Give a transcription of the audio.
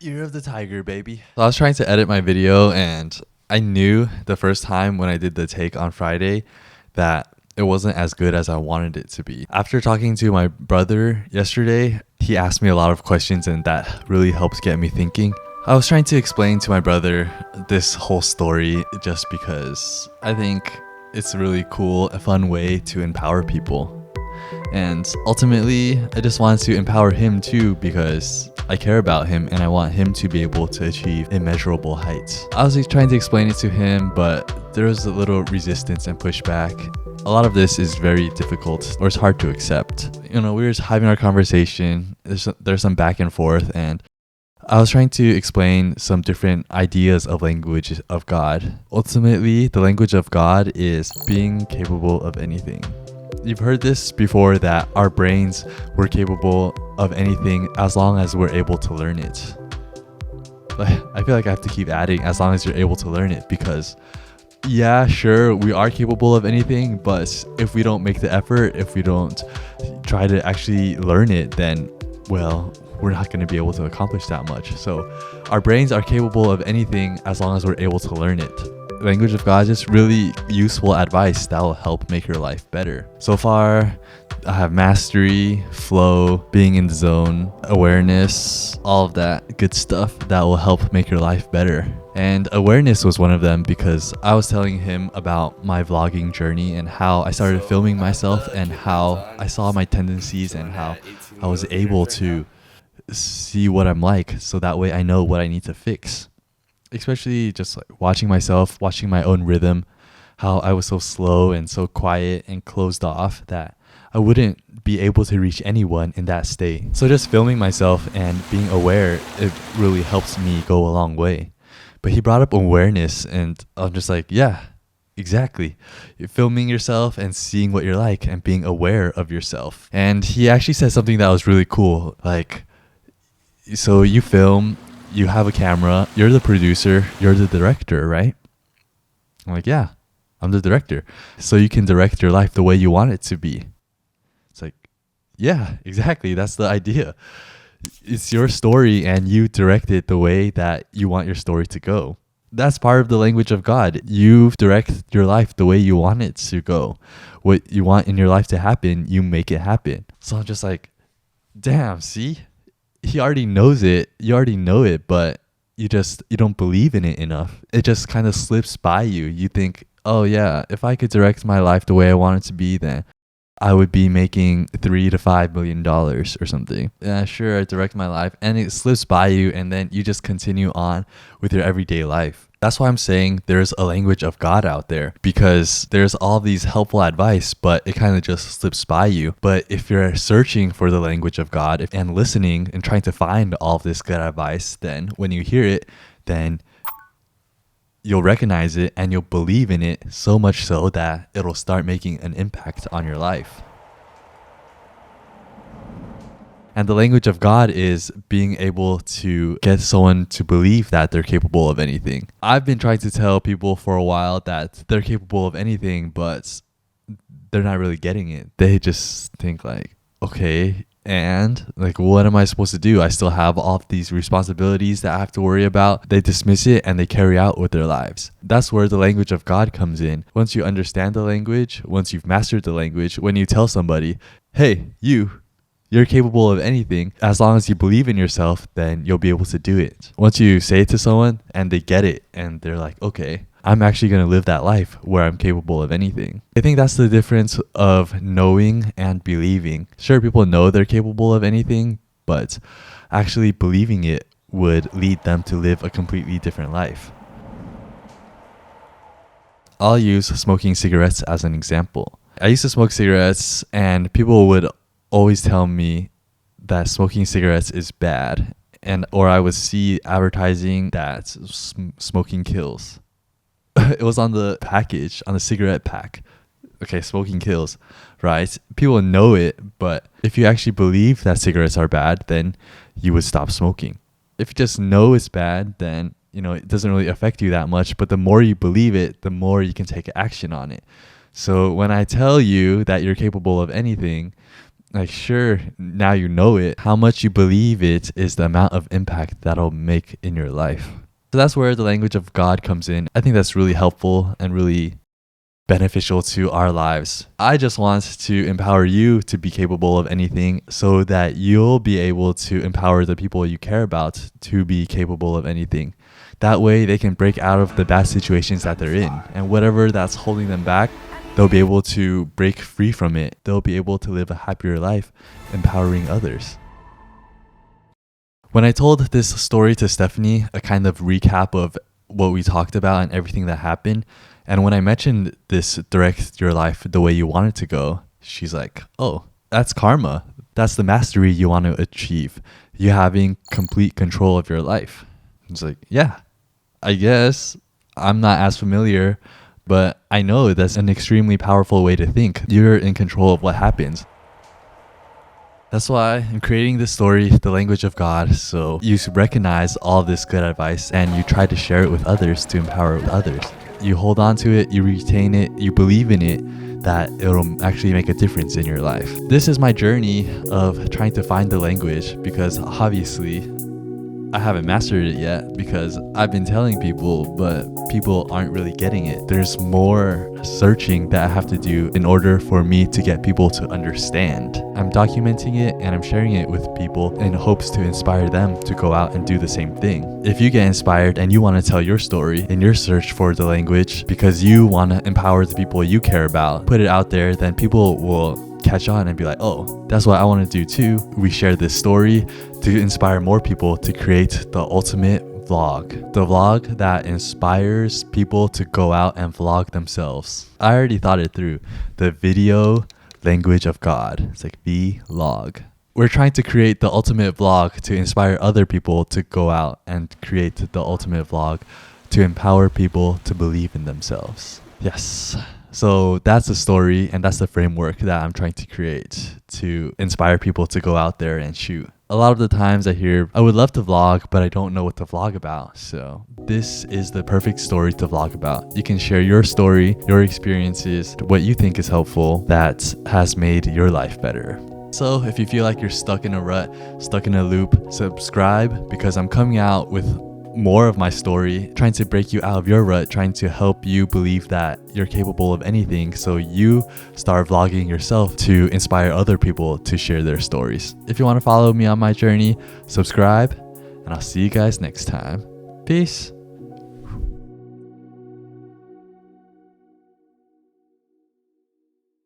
Year of the Tiger, baby. So I was trying to edit my video, and I knew the first time when I did the take on Friday that it wasn't as good as I wanted it to be. After talking to my brother yesterday, he asked me a lot of questions, and that really helped get me thinking. I was trying to explain to my brother this whole story just because I think it's a really cool, a fun way to empower people. And ultimately, I just wanted to empower him too because I care about him and I want him to be able to achieve immeasurable heights. I was trying to explain it to him, but there was a little resistance and pushback. A lot of this is very difficult, or it's hard to accept. We were just having our conversation. There's some back and forth, and I was trying to explain some different ideas of language of God. Ultimately, the language of God is being capable of anything. You've heard this before, that our brains were capable of anything as long as we're able to learn it. I feel like I have to keep adding as long as you're able to learn it, because yeah, sure, we are capable of anything, but if we don't make the effort, if we don't try to actually learn it, then, well, we're not going to be able to accomplish that much. So our brains are capable of anything as long as we're able to learn it. Language of God is just really useful advice that will help make your life better. So far, I have mastery, flow, being in the zone, awareness, all of that good stuff that will help make your life better. And awareness was one of them, because I was telling him about my vlogging journey and how I started filming myself and how I saw my tendencies and how I was able to see what I'm like, so that way I know what I need to fix. Especially just like watching myself, watching my own rhythm, how I was so slow and so quiet and closed off that I wouldn't be able to reach anyone in that state. So just filming myself and being aware, it really helps me go a long way. But he brought up awareness, and I'm just like, yeah, exactly. You're filming yourself and seeing what you're like and being aware of yourself. And he actually said something that was really cool. Like, so you film, you have a camera, you're the producer, you're the director, right? I'm like, yeah, I'm the director. So you can direct your life the way you want it to be. It's like, yeah, exactly. That's the idea. It's your story and you direct it the way that you want your story to go. That's part of the language of God. You direct your life the way you want it to go. What you want in your life to happen, you make it happen. So I'm just like, damn, see? He already knows it, you already know it, but you don't believe in it enough. It just kind of slips by you. You think, oh yeah, if I could direct my life the way I want it to be, then I would be making $3 to $5 million or something. Yeah, sure, I direct my life, and it slips by you, and then you just continue on with your everyday life. That's why I'm saying there's a language of God out there, because there's all these helpful advice, but it kind of just slips by you. But if you're searching for the language of God and listening and trying to find all of this good advice, then when you hear it, then you'll recognize it and you'll believe in it, so much so that it'll start making an impact on your life. And the language of God is being able to get someone to believe that they're capable of anything. I've been trying to tell people for a while that they're capable of anything, but they're not really getting it. They just think like, okay, and like, what am I supposed to do? I still have all of these responsibilities that I have to worry about. They dismiss it and they carry out with their lives. That's where the language of God comes in. Once you understand the language, once you've mastered the language, when you tell somebody, hey, you're capable of anything, as long as you believe in yourself, then you'll be able to do it. Once you say it to someone and they get it and they're like, okay, I'm actually going to live that life where I'm capable of anything. I think that's the difference of knowing and believing. Sure, people know they're capable of anything, but actually believing it would lead them to live a completely different life. I'll use smoking cigarettes as an example. I used to smoke cigarettes, and people would always tell me that smoking cigarettes is bad, or I would see advertising that smoking kills. It was on the package, on the cigarette pack. Okay, smoking kills, right? People know it, but if you actually believe that cigarettes are bad, then you would stop smoking. If you just know it's bad, then it doesn't really affect you that much, but the more you believe it, the more you can take action on it. So when I tell you that you're capable of anything, Like, sure, now you know it. How much you believe it is the amount of impact that'll make in your life. So that's where the language of God comes in. I think that's really helpful and really beneficial to our lives. I just want to empower you to be capable of anything so that you'll be able to empower the people you care about to be capable of anything. That way they can break out of the bad situations that they're in, and whatever that's holding them back, they'll be able to break free from it. They'll be able to live a happier life, empowering others. When I told this story to Stephanie, a kind of recap of what we talked about and everything that happened, and when I mentioned this direct your life the way you want it to go, she's like, oh, that's karma. That's the mastery you want to achieve. You having complete control of your life. It's like, yeah, I guess I'm not as familiar, but I know that's an extremely powerful way to think. You're in control of what happens. That's why I'm creating this story, the language of God, so you recognize all this good advice and you try to share it with others to empower others. You hold on to it, you retain it, you believe in it, that it'll actually make a difference in your life. This is my journey of trying to find the language, because obviously I haven't mastered it yet, because I've been telling people, but people aren't really getting it. There's more searching that I have to do in order for me to get people to understand. I'm documenting it and I'm sharing it with people in hopes to inspire them to go out and do the same thing. If you get inspired and you want to tell your story in your search for the language because you want to empower the people you care about, put it out there, then people will catch on and be like, oh, that's what I want to do too. We share this story to inspire more people to create the ultimate vlog. The vlog that inspires people to go out and vlog themselves. I already thought it through. The video language of God. It's like vlog. We're trying to create the ultimate vlog to inspire other people to go out and create the ultimate vlog to empower people to believe in themselves. Yes. So that's the story and that's the framework that I'm trying to create to inspire people to go out there and shoot. A lot of the times I hear, I would love to vlog, but I don't know what to vlog about. So this is the perfect story to vlog about. You can share your story, your experiences, what you think is helpful that has made your life better. So if you feel like you're stuck in a rut, stuck in a loop, subscribe, because I'm coming out with more of my story, trying to break you out of your rut, trying to help you believe that you're capable of anything, so you start vlogging yourself to inspire other people to share their stories. If you want to follow me on my journey, subscribe, and I'll see you guys next time. Peace.